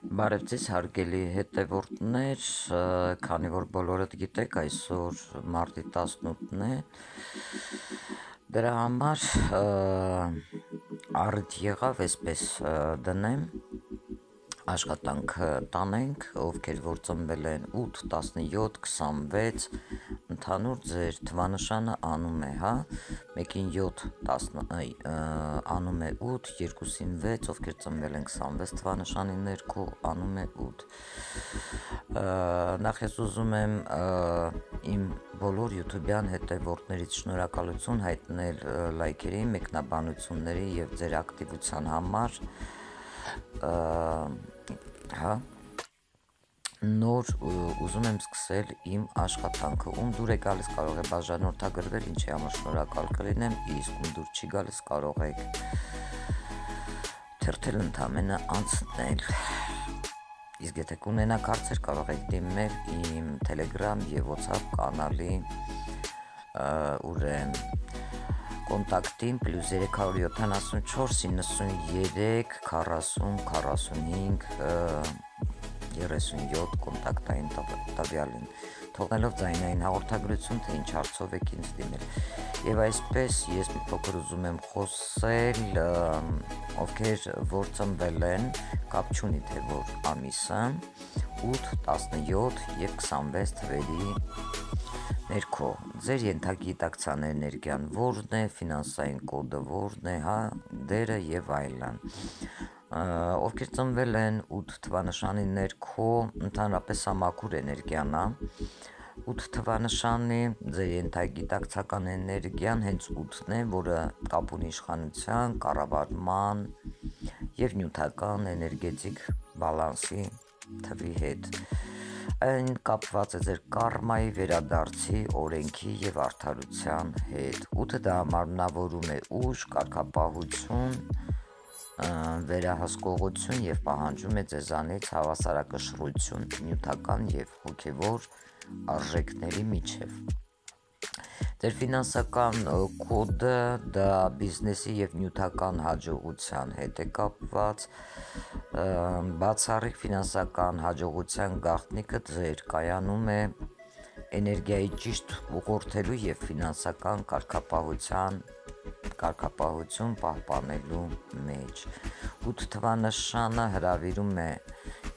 Բարև ձեզ հարգելի հետևորդներ, քանի որ բոլորդ գիտեք, այսօր մարտի 18-ն է, դրա համար առիթ եղավ այսպես դնեմ, աշխատանք տանենք, ովքեր որ ծնվել են 8, 17, 26, ընդհանուր ձեր թվանշանը անում է, հա, մեկին 7, անում է 8, երկուսին 6, ովքեր ծնվել են 26 թվանշանի ներքո անում է 8, նախ ես ուզում եմ իմ բոլոր յութուբյան հետևորդներից շնորհակալություն հայտնել լայքերի, մեկնաբանությունների և ձեր ակտիվության համար, հա, նոր ուզում եմ սկսել իմ աշխատանքը, ում դուր է գալիս կարող է բաժանորդագրվել, ինչի համար շնորհակալ կլինեմ, իսկ ում դուր չի գալիս կարող եք թերթել ընդամենը անցնել, իսկ եթե կունենաք հարցեր կարող եք դիմել իմ Telegram և WhatsApp կանալի կոնտակտին +374 93 40 45 37 կոնտակտային տվյալին, թողնելով ձայնային հաղորդագրություն, թե ինչ հարցով եք ինձ դիմել, և այսպես ես մի փոքր ուզում եմ խոսել, ովքեր որ ծնվել են, կապ չունի թե որ ամիսը, 8, 17 և 26 թվերի ներքո, ձեր ենթագիտակցան էներգիան որն է, ֆինանսային կոդը որն է, հա, դերը և այլն, ովքեր ծնվել են 8 թվանշանի ներքո, ընդհանրապես մաքուր էներգիան է, 8 թվանշանի ձեր ենթագիտակցական էներգիան հենց 8-ն է, որը կապ ունի իշխանության, կառավարման և նյութական էներգետիկ բալանսի թվի հետ, այն կապված է ձեր կարմայի, վերադարձի, օրենքի և արդարության հետ, 8-ը դա մարմնավորում է ուժ, կարգապահություն, վերահսկողություն և պահանջում է ձեզանից հավասարակշռություն նյութական և հոգևոր արժեքների միջև, ձեր ֆինանսական կոդը դա բիզնեսի և նյութական հաջողության հետ է կապված, բացառիկ ֆինանսական հաջողության գաղտնիքը ձեր կայանում է էներգիայի ճիշտ ուղղորդելու և ֆինանսական կարգապահություն պահպանելու մեջ, 8 թվանշանը հրավիրում է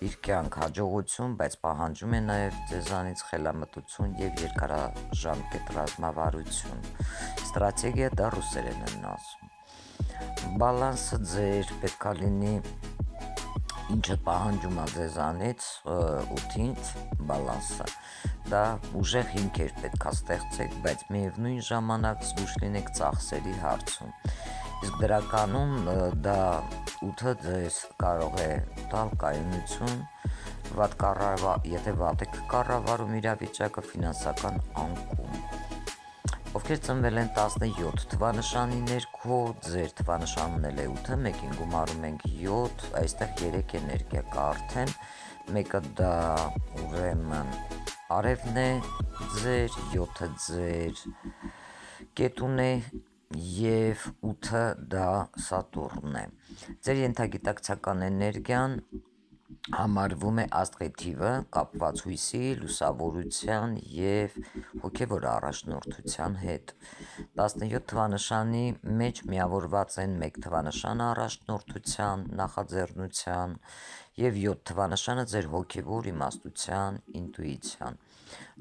իր կյանք հաջողություն, բայց պահանջում է նաև ձեզանից խելամտություն և երկարաժամկետ ռազմավարություն, ստրատեգիա դա ռուսերեն են ասում, բալանսը ձեր պետք է լինի, ինչը պահանջում է ձեզանից 8-ից բալանսը, դա ուժեղ հիմքեր պետք է ստեղծեք, բայց միևնույն ժամանակ զգույշ լինեք ծախսերի հարցում, իսկ դրականում դա 8-ը ձեզ կարող է տալ կայունություն, եթե վատ եք կառավարում իրավիճակը, ֆինանսական անկում, ովքեր ծնվել են 17 թվանշանի ներքո, ձեր թվանշանն էլ է 8-ը, մեկին գումարում ենք 7, այստեղ 3 էներգիա կա արդեն, մեկը դա ուրեմն արևն է ձեր, 7-ը ձեր կետուն է և 8-ը դա Սատուրնն է, ձեր ենթագիտակցական էներգիան համարվում է աստղի թիվը կապված հույսի, լուսավորության և հոգևոր առաջնորդության հետ, 17 թվանշանի մեջ միավորված են 1 թվանշանը առաջնորդության, նախաձեռնության և 7 թվանշանը ձեր հոգևոր իմաստության, ինտուիցիան,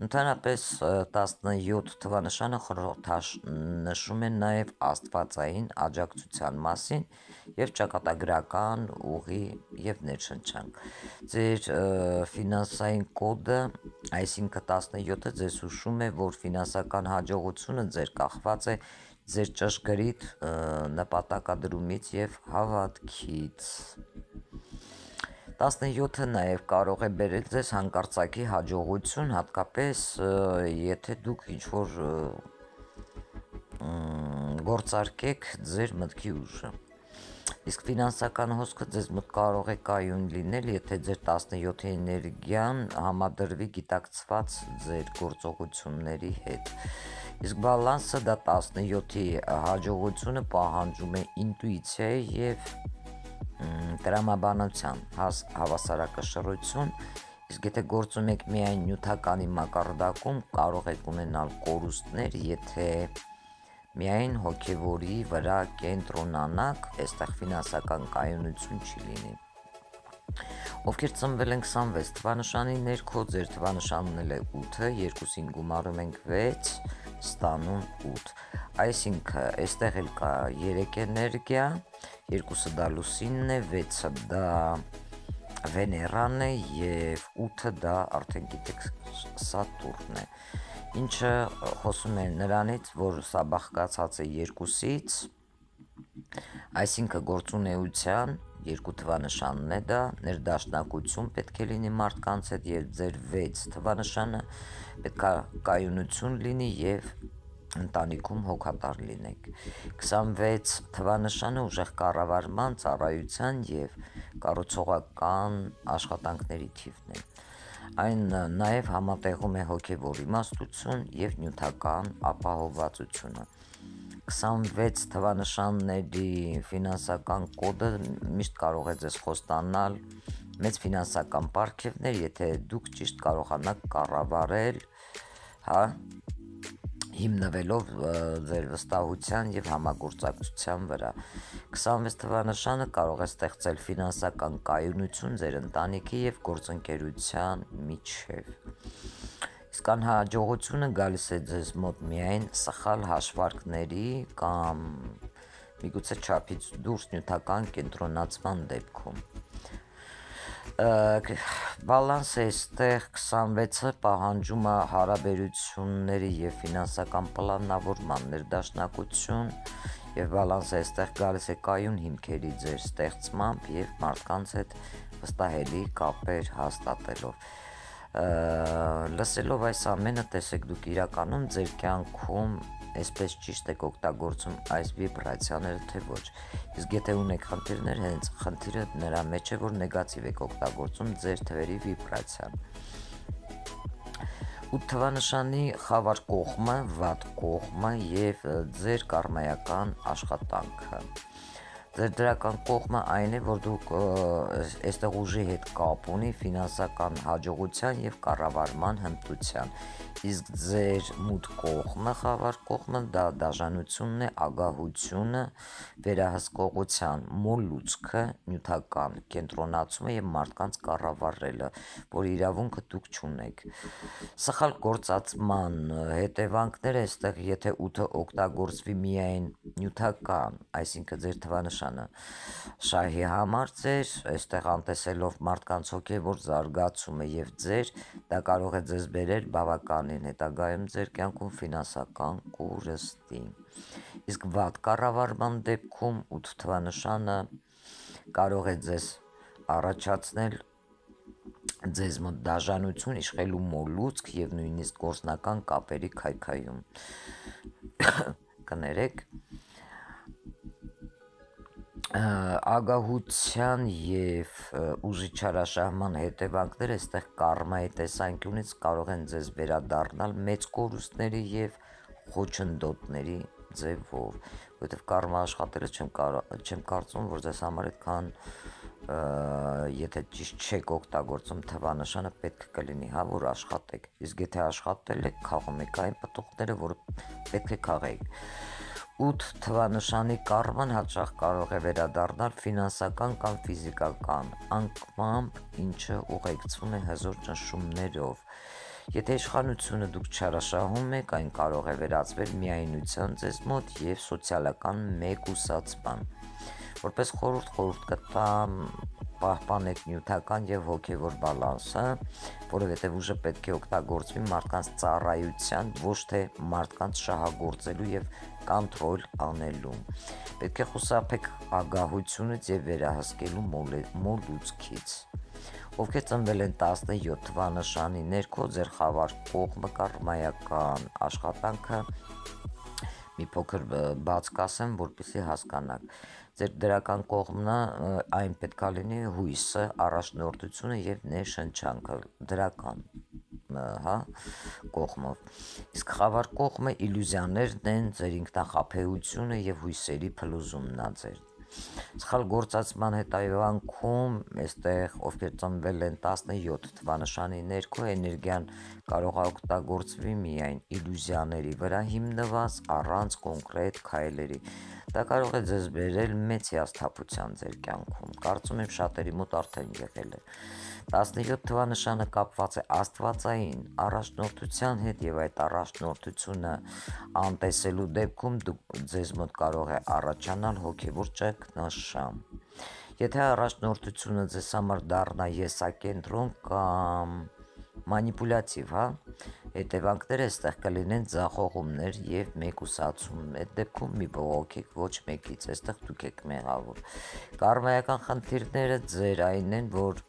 ընդհանրապես 17 թվանշանը խորհրդանշում է նաև աստվածային աջակցության մասին և ճակատագրական ուղի և ներշնչանք, ձեր ֆինանսային կոդը, այսինքն 17-ը ձեզ հուշում է, որ ֆինանսական հաջողությունը ձեր կախված է ձեր ճշգրիտ նպատակադրումից և հավատքից, 17-ը նաև կարող է բերել ձեզ հանկարծակի հաջողություն, հատկապես եթե դուք ինչ-որ գործարկեք ձեր մտքի ուժը, իսկ ֆինանսական հոսքը ձեզ մոտ կարող է կայուն լինել, եթե ձեր 17-ի էներգիան համադրվի գիտակցված ձեր գործողությունների հետ, իսկ բալանսը դա 17-ի հաջողությունը պահանջում է ինտուիցիայի և տրամաբանության հավասարակշռություն, իսկ եթե գործում եք միայն նյութականի մակարդակում, կարող եք ունենալ կորուստներ, եթե միայն հոգևորի վրա կենտրոնանաք, այստեղ ֆինանսական կայունություն չի լինի։ Ովքեր ծնվել են 26 թվանշանի ներքո, ձեր թվանշանն էլ է 8-ը, 2-ին գումարում ենք 6, ստանում 8։ Այսինքն, այստեղ էլ կա 3 էներգիա, 2-ը դա լուսինն է, 6-ը դա Վեներան է և 8-ը դա արդեն գիտեք Սատուրնն է, ինչը խոսում է նրանից, որ սա բաղկացած է 2-ից, այսինքն գործունեության 2 թվանշանն է դա, ներդաշնակություն պետք է լինի մարդկանց հետ և ձեր 6 թվանշանը պետք է կայունություն լինի և ընտանիքում հոգատար լինեք։ 26 թվանշանը ուժեղ կառավարման, ծառայության և կառուցողական աշխատանքների թիվն է։ Այն նաև համատեղում է հոգևոր իմաստություն և նյութական ապահովվածությունը։ 26 թվանշանների ֆինանսական կոդը միշտ կարող է ձեզ խոստանալ մեծ ֆինանսական պարգևներ, եթե դուք ճիշտ կարողանաք կառավարել, հիմնվելով ձեր վստահության և համագործակցության վրա։ 26 թվանշանը կարող է ստեղծել ֆինանսական կայունություն ձեր ընտանիքի և գործընկերության միջև։ Իսկ անհաջողությունը գալիս է ձեզ մոտ միայն սխալ հաշվարկների կամ միգուցե չափից դուրս նյութական կենտրոնացման դեպքում։ Բալանս է այստեղ 26-ը պահանջում է հարաբերությունների և ֆինանսական պլանավորման ներդաշնակություն և բալանսը այստեղ գալիս է կայուն հիմքերի ձեր ստեղծմամբ և մարդկանց հետ վստահելի կապեր հաստատելով։ Լսելով այս ամենը, տեսեք դուք իրականում ձեր կյանքում այսպես ճիշտ եք օգտագործում այս վիբրացիաները, թե ոչ։ Իսկ եթե ունեք խնդիրներ, հենց խնդիրը նրա մեջ է, որ նեգատիվ եք օգտագործում ձեր թվերի վիբրացիան։ 8 թվանշանի խավար կողմը, վատ կողմը և ձեր կարմայական աշխատանքը։ Ձեր դրական կողմը այն է, որ դուք այստեղ ուժի հետ կապ ունի ֆինանսական հաջողության և կառավարման հմտության, իսկ ձեր մութ կողմը, խավար կողմը դա դաժանությունն է, ագահությունը, վերահսկողության մոլուցքը, նյութական կենտրոնացումը և մարդկանց կառավարելը, որ իրավունքը դուք չունեք։ Սխալ գործածման հետևանքները այստեղ, եթե 8-ը օգտագործվի միայն նյութական, այսինքն ձեր թվանշանը շահի համար ձեր, այստեղ անտեսելով մարդկանց հոգևոր զարգացումը և ձեր, դա կարող է ձեզ բերել բավականին հետագայում ձեր կյանքում ֆինանսական կորստի։ Իսկ վատ կառավարման դեպքում 8 թվանշանը կարող է ձեզ առաջացնել ձեզ մոտ դաժանություն, իշխելու մոլուցք և նույնիսկ գործնական կապերի քայքայում։ Կներեք, ագահության և ուժի չարաշահման հետևանքները այստեղ կարմայի տեսանկյունից կարող են ձեզ վերադառնալ մեծ կորուստների և խոչընդոտների ձևով, որովհետև կարմա աշխատելը չեմ կարծում, որ ձեզ համար այդքան եթե ճիշտ չեք օգտագործում թվանշանը պետք կլինի, որ աշխատեք, իսկ եթե աշխատել եք, քաղում եք այն պտուղները, որ պետք է քաղեք։ 8 թվանշանի կարման հաճախ կարող է վերադառնալ ֆինանսական կամ ֆիզիկական անկմամբ, ինչը ուղեկցվում է հզոր ճնշումներով։ Եթե իշխանությունը դուք չարաշահում եք, այն կարող է վերածվել միայնության ձեզ մոտ և սոցիալական մեկուսացման։ Որպես խորհուրդ կտամ պահպանեք նյութական և հոգևոր բալանսը, որովհետև ուժը պետք է օգտագործվի մարդկանց ծառայության, ոչ թե մարդկանց շահագործելու և կոնտրոլ անելու։ Պետք է խուսափեք ագահությունից և վերահսկելու մոլուցքից։ Ովքեր ծնվել են 17 թվանշանի ներքո, ձեր խավար կողմը կարմայական աշխատանքը մի փոքր բաց կասեմ, որպեսզի հասկանաք։ Ձեր դրական կողմը այն պետք է լինի հույսը, առաջնորդությունը և ներշնչանքը դրական կողմով։ Իսկ խավար կողմը իլյուզիաներն են, ձեր ինքնախաբեությունը և հույսերի փլուզումն է ձեր։ Սխալ գործածման հետևանքում այստեղ ովքեր ծնվել են 17 թվանշանի ներքո էներգիան կարող է օգտագործվի միայն իլյուզիաների վրա հիմնված առանց կոնկրետ քայլերի։ Դա կարող է ձեզ բերել մեծ հիասթափության ձեր կյանքում։ Կարծում եմ շատերի մոտ արդեն եղել է։ 17 թվանշանը կապված է աստվածային առաջնորդության հետ եւ այդ առաջնորդությունը անտեսելու դեպքում ձեզ մոտ կարող է առաջանալ հոգեվոր ճգնաժամ։ Եթե առաջնորդությունը ձեզ համար դառնա եսակենտրոն կամ մանիպուլյատիվ, հետևանքները այստեղ կլինեն ձախողումներ եւ մեկուսացում։ Այդ դեպքում մի բողոքեք ոչ մեկից, այստեղ դուք եք մեղավոր։ Կարմայական խնդիրները ձեր այն են, որ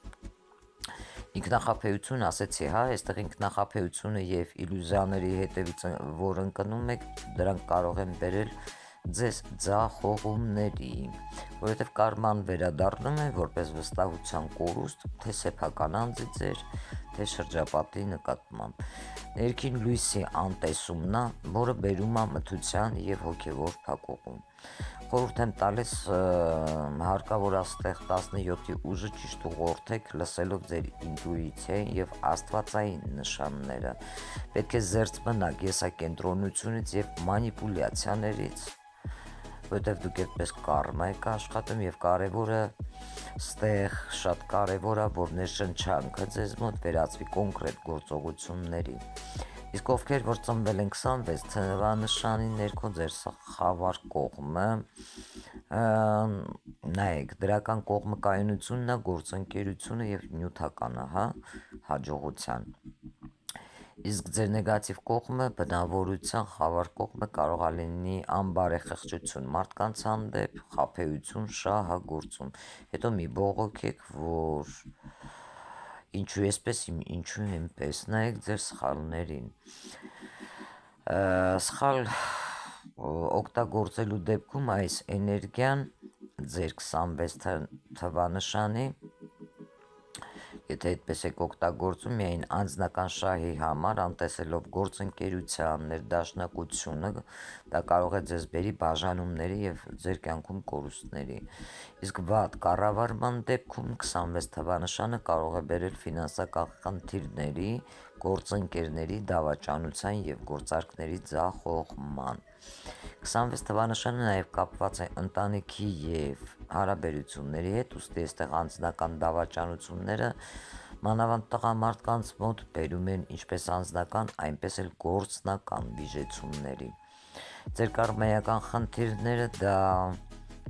ինքնախապեյություն ասեցի, այստեղ ինքնախապեյությունը եւ իլյուզիաների հետևից որ ընկնում եք, դրանք կարող են բերել ձեզ ձախողումների, որովհետև կարման վերադառնում է որպես վստահության կորուստ, թե սեփական անձի ձեր, թե շրջապատի նկատմամբ։ Ներքին լույսի անտեսումն է, որը բերում է մթության եւ հոգեվոր փակուղում։ Խորհուրդ եմ տալիս հարկավոր աստեղ 17-ի ուժը ճիշտ ուղղորդեք լսելով ձեր ինտուիցիային եւ աստվածային նշանները։ Պետք է զերծ մնաք եսակենտրոնությունից եւ մանիպուլյացիաներից, որովհետեւ դուք այդպես կարմա եք աշխատում եւ կարեւորը ստեղ շատ կարեւոր է, որ ներշնչանքը ձեզ մոտ վերածվի կոնկրետ գործողությունների։ Իսկ ովքեր որ ծնվել են 26 թվանշանի ներքո ձեր խավար կողմը, նայեք, դրական կողմը կայունությունն է, գործընկերությունը եւ նյութականը, հաջողության։ Իսկ ձեր նեգատիվ կողմը, բնավորության խավար կողմը կարող է լինի անբարեխղճություն մարդկանց հանդեպ, խաբեություն, շահագործում։ Հետո մի բողոքեք, որ ինչու էսպես, ինչու այնպես, նայեք ձեր սխալներին։ Սխալ օգտագործելու դեպքում այս էներգիան ձեր 26 թվանշանի, եթե այդպես եք օգտագործում միայն անձնական շահի համար, անտեսելով գործընկերության ներդաշնակությունը, դա կարող է ձեզ բերի բաժանումների եւ ձեր կյանքում կորուստների։ Իսկ վատ կառավարման դեպքում 26 թվանշանը կարող է բերել ֆինանսական խնդիրների, գործընկերների դավաճանության եւ գործարքների ձախողման։ 26 թվանշանը նաև կապված է ընտանիքի եւ հարաբերությունների հետ, ուստի այստեղ անձնական դավաճանությունները մանավանդ տղամարդկանց մոտ բերում են ինչպես անձնական, այնպես էլ գործնական վիժեցումների։ Ձեր կարմայական խնդիրները դա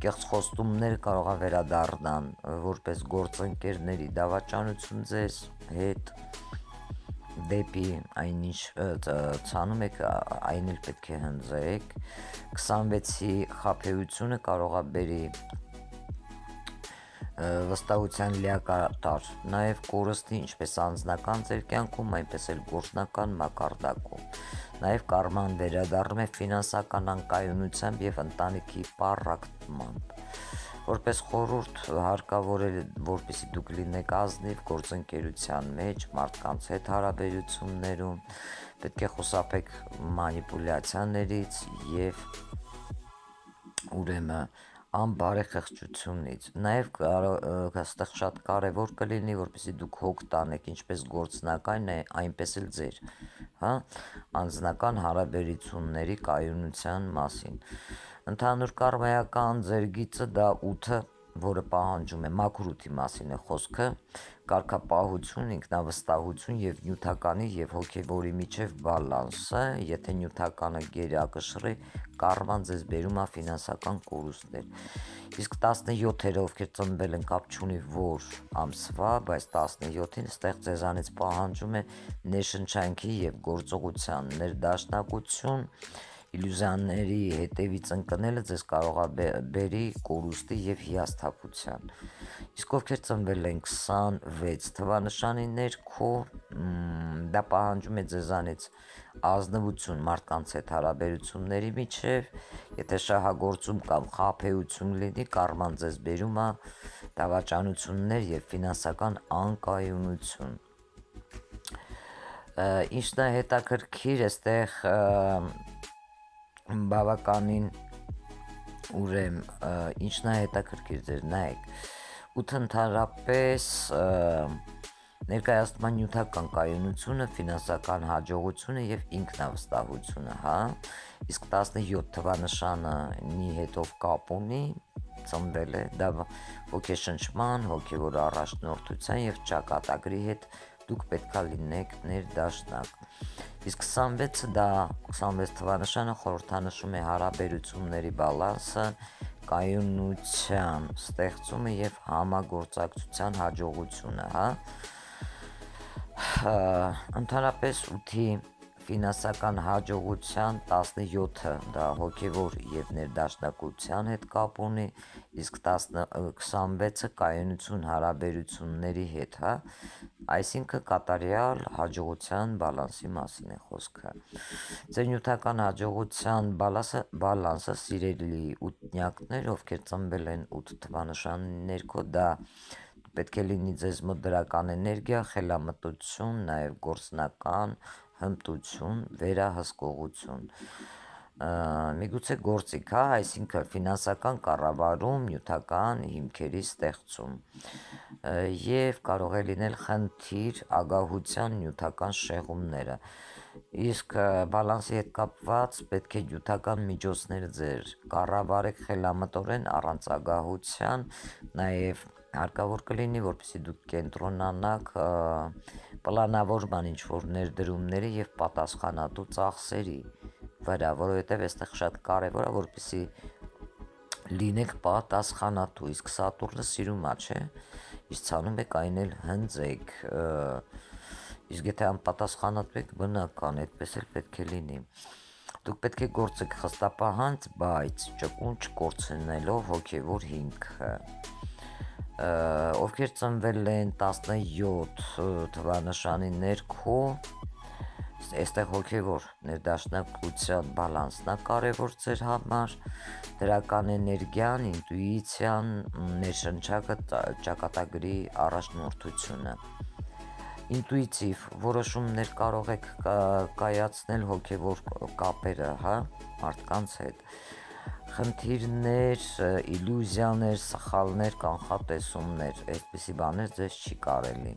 կեղծ խոստումներ կարող է վերադառնան որպես գործընկերների դավաճանություն ձեզ հետ դեպի այնինչ ցանում եք, այն էլ պետք է հնձեք։ 26-ի խաբեությունը կարող է բերի վստահության լիակատար, նաև կորստի ինչպես անձնական ձեր կյանքում, այնպես էլ գործնական մակարդակում։ Նաև կարման վերադառնում է ֆինանսական անկայունությամբ եւ ընտանիքի պառակտմամբ։ Որպես խորհուրդ հարկավոր է, որպեսզի դուք լինեք ազնիվ գործընկերության մեջ, մարդկանց հետ հարաբերություններում, պետք է խուսափեք մանիպուլյացիաներից եւ ուրեմն անբարեխղճությունից։ Նաև այստեղ շատ կարևոր կլինի, որպեսզի դուք հոգ տանեք ինչպես գործնական, այնպես էլ ձեր, անձնական հարաբերությունների կայունության մասին։ Ընդհանուր կարմայական ձեր գիծը դա 8-ը, որը պահանջում է մաքրութի մասին է խոսքը, կարգապահություն, ինքնավստահություն եւ նյութականի եւ հոգեվորի միջև բալանսը, եթե նյութականը գերակշռի, կարման ձեզ բերում է ֆինանսական կորուստներ։ Իսկ 17-երը, ովքեր ծնվել են, կապ չունի որ ամսվա, բայց 17-ին ստեղ ձեզանից պահանջում է ներշնչանքի եւ գործողության ներդաշնակություն, իլյուզիաների հետևից ընկնելը ձեզ կարող է բերի կորուստի եւ հիասթափության։ Իսկ ովքեր ծնվել են 26 թվանշանի ներքո, դա պահանջում է ձեզանից ազնվություն մարդկանց հետ հարաբերությունների միջև, եթե շահագործում կամ խաբեություն լինի, կարման ձեզ բերում է դավաճանություններ եւ ֆինանսական անկայունություն։ Ինչն է հետաքրքիր, այստեղ բավականին ուրեմն ինչն է հետաքրքիր ձեր նայեք 8 ընդհանրապես ներկայացման նյութական կայունությունը, ֆինանսական հաջողությունը եւ ինքնավստահությունը, հա։ Իսկ 17 թվանշանի հետով կապ ունի, ծնվել է դա ոգեշնչման, հոգեվոր առաջնորդության եւ ճակատագրի հետ դուք պետքա լինեք ներդաշնակ։ Իսկ 26-ը դա 26 թվանշանը խորհրդանշում է հարաբերությունների բալանսը, կայունության ստեղծումը եւ համագործակցության հաջողությունը, հա։ Ընդհանրապես 8-ի ֆինանսական հաջողության 17-ը դա հոգևոր եւ ներդաշնակության հետ կապ ունի, իսկ 26-ը կայունություն հարաբերությունների հետ, հա, այսինքն կատարյալ հաջողության բալանսի մասին է խոսքը։ Ձեր նյութական հաջողության բալանսը սիրելի ութնյակներ, ովքեր ծնվել են 8 թվանշանի ներքո, դա պետք է լինի ձեզ մոտ դրական էներգիա, խելամտություն, նաեւ գործնական հմտություն, վերահսկողություն, միգուցե գործիք, հա, այսինքն ֆինանսական կառավարում, նյութական հիմքերի ստեղծում եւ կարող է լինել խնդիր ագահության նյութական շեղումները, իսկ բալանսի հետ կապված պետք է նյութական միջոցները ձեր կառավարեք խելամտորեն առանց ագահության, նաեւ հարկավոր կլինի, որպեսզի դուք կենտրոնանաք պլանավորման ինչ-որ ներդրումների եւ պատասխանատու ծախսերի վրա, որովհետեւ այստեղ շատ կարեւոր է, որպեսզի լինեք պատասխանատու, իսկ Սատուրնը սիրում է, չէ՞, իսկ ցանում եք այն էլ հնձեք, իսկ եթե անպատասխանատու եք, բնական, այդպես էլ պետք է լինի։ Դուք պետք է գործեք խստապահանց, բայց ճկուն չկորցնելով հոգեվոր հիմքը։ Ովքեր ծնվել են 17 թվանշանի ներքո, այստեղ հոգեվոր ներդաշնակության բալանսն է կարևոր ձեր համար, դրական էներգիան, ինտուիցիան, ներշնչակը, ճակատագրի առաջնորդությունը։ Ինտուիտիվ որոշումներ կարող եք կայացնել հոգեվոր կապերը, հա, մարդկանց հետ։ Խնդիրներ, իլյուզիաներ, սխալներ, կանխատեսումներ, այսպիսի բաներ ձեզ չի կարելի։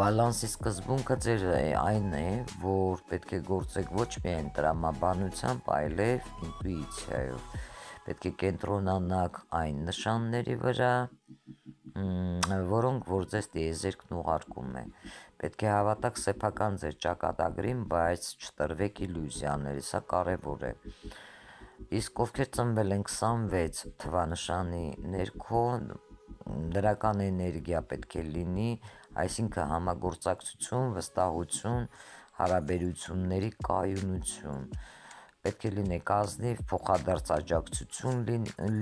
Բալանսի սկզբունքը ձեր այն է, որ պետք է գործեք ոչ միայն տրամաբանությամբ, այլև ինտուիցիայով։ Պետք է կենտրոնանաք այն նշանների վրա, որոնք որ ձեզ տիեզերքն ուղարկում է։ Պետք է հավատաք սեփական ձեր ճակատագրին, բայց չտրվեք իլյուզիաների, սա կարևոր է։ Իսկ ովքեր ծնվել են 26 թվանշանի ներքո, դրական էներգիա պետք է լինի, այսինքն համագործակցություն, վստահություն, հարաբերությունների կայունություն։ Պետք է լինեք ազնիվ, փոխադարձ աջակցություն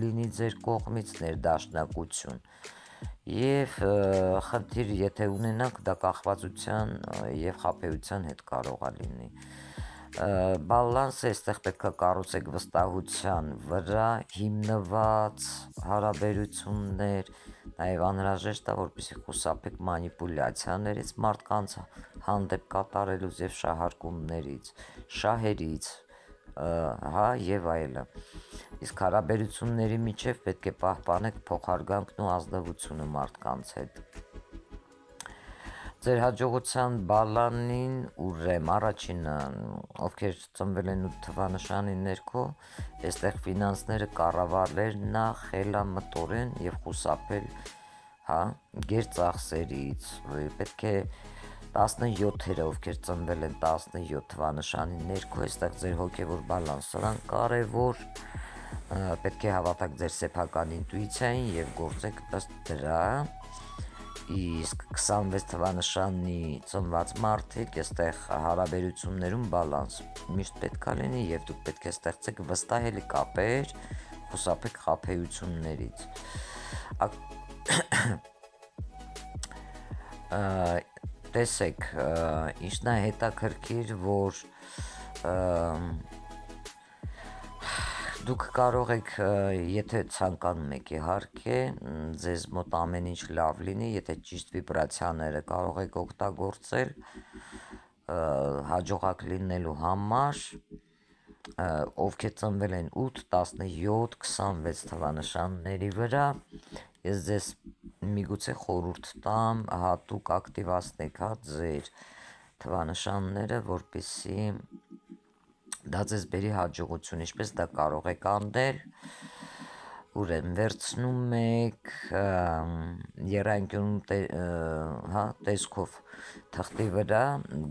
լինի ձեր կողմից, ներդաշնակություն։ Եվ խնդիր եթե ունենաք, դա կախվածության եւ խաբեության հետ կարող է լինի։ Բալանսը այստեղ պետք է կառուցեք վստահության վրա հիմնված հարաբերություններ, նաև անհրաժեշտ է, որպեսզի խուսափեք մանիպուլյացիաներից մարդկանց հանդեպ կատարելուց եւ շահարկումներից, շահերից, հա, եւ այլը։ Իսկ հարաբերությունների միջև պետք է պահպանեք փոխարգանքն ու ազնվությունը մարդկանց հետ։ Ձեր հաջողության բալանին ուրեմ առաջինը, ովքեր ծնվել են 8 թվանշանի ներքո, այստեղ ֆինանսները կառավարելն է խելամտորեն եւ խուսափել, հա, գերծախսերից։ Պետք է 17-երը, ովքեր ծնվել են 17 թվանշանի ներքո, այստեղ ձեր հոգեվոր բալանսը կարևոր, պետք է հավատաք ձեր սեփական ինտուիցիային եւ գործեք ըստ դրա։ Իսկ 26 թվանշանի ծնված մարդիկ այստեղ հարաբերություններում բալանս միշտ պետք է լինի եւ դուք պետք է ստեղծեք վստահելի կապեր, խուսափեք խաբեություններից։ Տեսեք, ինչն է հետաքրքիր, որ դուք կարող եք, եթե ցանկանում եք իհարկե, ձեզ մոտ ամեն ինչ լավ լինի, եթե ճիշտ վիբրացիաները կարող եք օգտագործել հաջողակ լինելու համար, ովքեր ծնվել են 8, 17, 26 թվանշանների վրա, ես ձեզ միգուցե խորհուրդ տամ հատուկ ակտիվացնեք ձեր թվանշանները, որպեսզի դա ձեզ բերի հաջողություն, ինչպես դա կարող եք անել, ուրեմն վերցնում եք եռանկյուն տեսքով թղթի վրա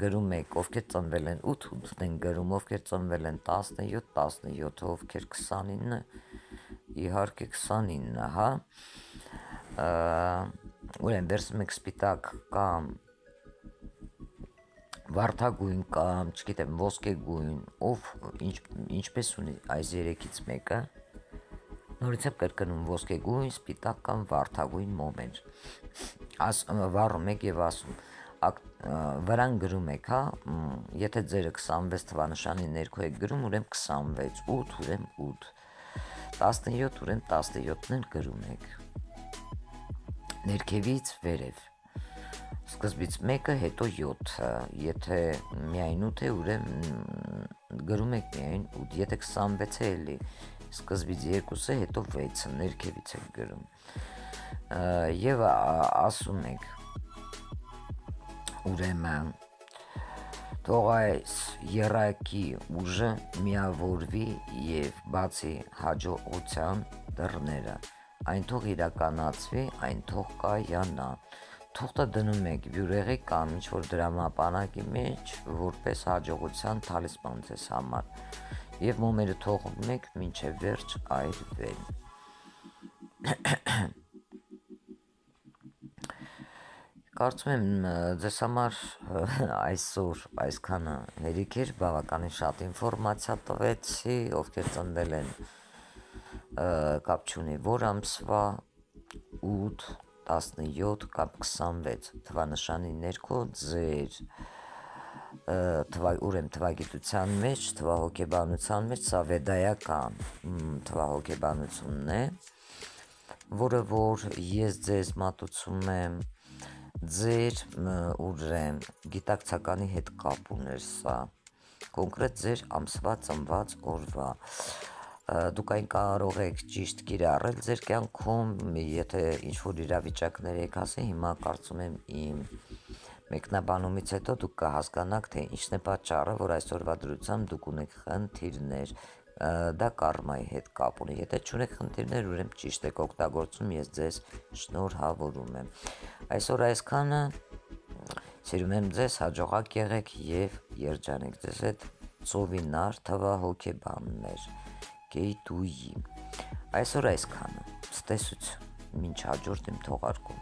գրում եք ովքեր ծնվել են 8, 8-ն են գրում, ովքեր ծնվել են 17, 17, ովքեր 29, իհարկե 29, հա, ուրեմն վերցնում եք սպիտակ կամ վարդագույն կամ, չգիտեմ, ոսկեգույն, ով ինչպես ունի այս երեքից մեկը, նորից եմ կրկնում ոսկեգույն, սպիտակ կամ վարդագույն մոմեր, վառում եք և ասում, վրան գրում եք, հա, եթե ձերը 26 թվանշանի ներքո եք գրում, ուրեմն 26, 8, ուրեմն 8, 17, ուրեմն 17-ն գրում եք, ներքևից վերև, սկզբից 1-ը, հետո 7-ը, եթե միայն 8 է, ուրեմն գրում եք միայն 8, եթե 26 է էլի, սկզբից 2-ը, հետո 6-ը, ներքևից եք գրում, և ասում եք, ուրեմն, թող այս եռակի ուժը միավորվի և բացի հաջողության դռները, այն թող իրականացվի, այն թող կայանա, թուղթը դնում եք բյուրեղի կամ ինչ-որ դրամապանակի մեջ, որպես հաջողության թալիսման ձեզ համար, և մոմերը թողում եք մինչև վերջ այրվեն։ Կարծում եմ ձեզ համար այսօր այսքանը հերիք էր, բավականին շատ ինֆորմացիա տվեցի, ովքեր ծնվել են կապ չունի որ ամսվա 8, 17 կամ 26 թվանշանի ներքո ձեր ուրեմն թվագիտության մեջ, թվահոգեբանության մեջ, սա վեդայական թվահոգեբանությունն է, որը որ ես ձեզ մատուցում եմ ձեր ուրեմն գիտակցականի հետ կապ ուներ սա, կոնկրետ ձեր ամսվա ծնված օրվա, դուք այն կարող եք ճիշտ կիրառել ձեր կյանքում, եթե ինչ-որ իրավիճակներ եք ասել, հիմա կարծում եմ իմ մեկնաբանումից հետո դուք կհասկանաք, թե ինչն է պատճառը, որ այսօրվա դրությամբ դուք ունեք խնդիրներ, դա կարմայի հետ կապ ունի, եթե չունեք խնդիրներ, ուրեմն ճիշտ եք օգտագործում, ես ձեզ շնորհավորում եմ, այսօր այսքանը, սիրում եմ ձեզ, հաջողակ եղեք և երջանեք ձեզ հետ Ծովինար թվահոգեբաններ, Գեյդուի, այսօր այսքանը, ցտեսություն, մինչ հաջորդ իմ թողարկում։